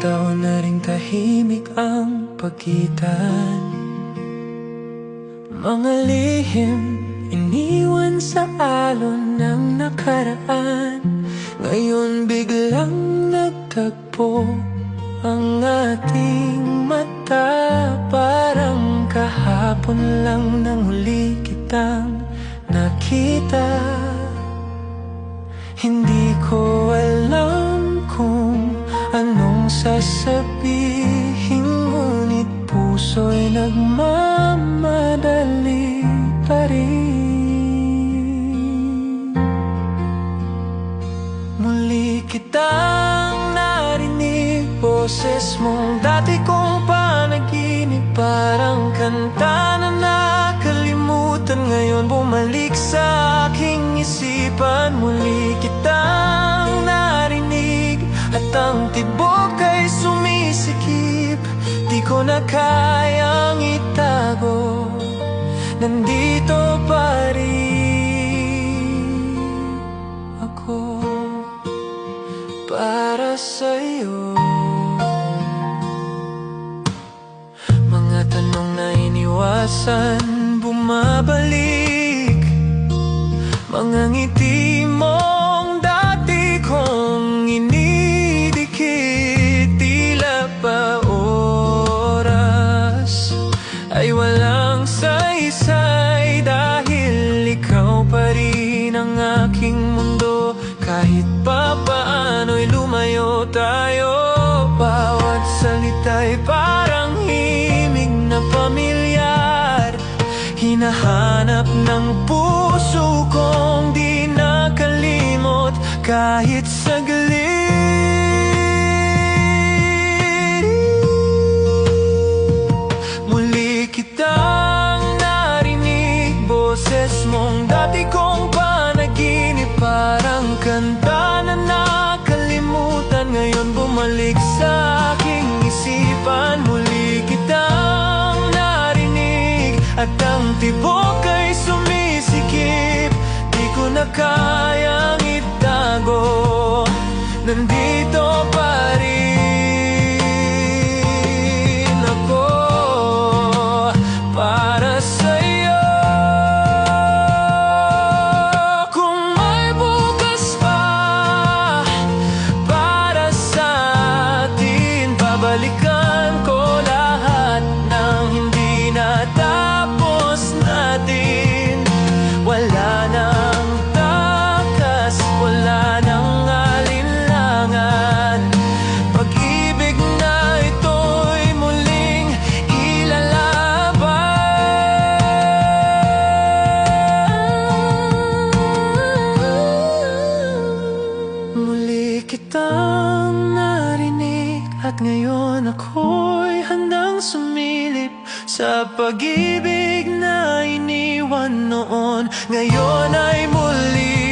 taon na ring tahimik ang pagitan. Mga lihim iniwan sa alon ng nakaraan. Ngayon biglang nagtagpo ang ating mata. Parang kahapon lang nang huli kitang nakita. Hindi ko alam kung anong sasabihin, ngunit puso'y nagmamadali pa rin. Muli kitang narinig, boses mong dati kong panaginip. Parang kanta na nakalimutan, ngayon bumalik sa aking isipan. Muli kitang narinig at ang tibok ay sumisikip. Di ko na kayang itago, nandito pa rin ako para sa'yo. Mga tanong na iniwasan bumabalik, mga ngiti mong dati kong inidikit. Tila pa oras ay walang saysay, dahil ikaw pa rin ang aking mundo. Kahit pa paano'y lumayo tayo, bawat salita'y parang himig na pamilyar. Hinahanap ng puso kong di nakalimot kahit saglit. Muli kitang narinig, boses mong dati kong panaginip. Parang kanta na nakalimutan, ngayon bumalik sa aking isipan. Muli kitang narinig at ang tibok ay sumisikip. Di ko na kayang itago, nandito pa rin ako para sa'yo. Kung may bukas pa para sa atin, babalikan ko lahat ng hindi natapos natin. Wala nang takas, wala nang alinlangan. Pag-ibig na ito'y muling ilalaban. Muli kitang narinig at ngayon ako'y handang sumilip sa pag-ibig na iniwan noon. Ngayon ay muli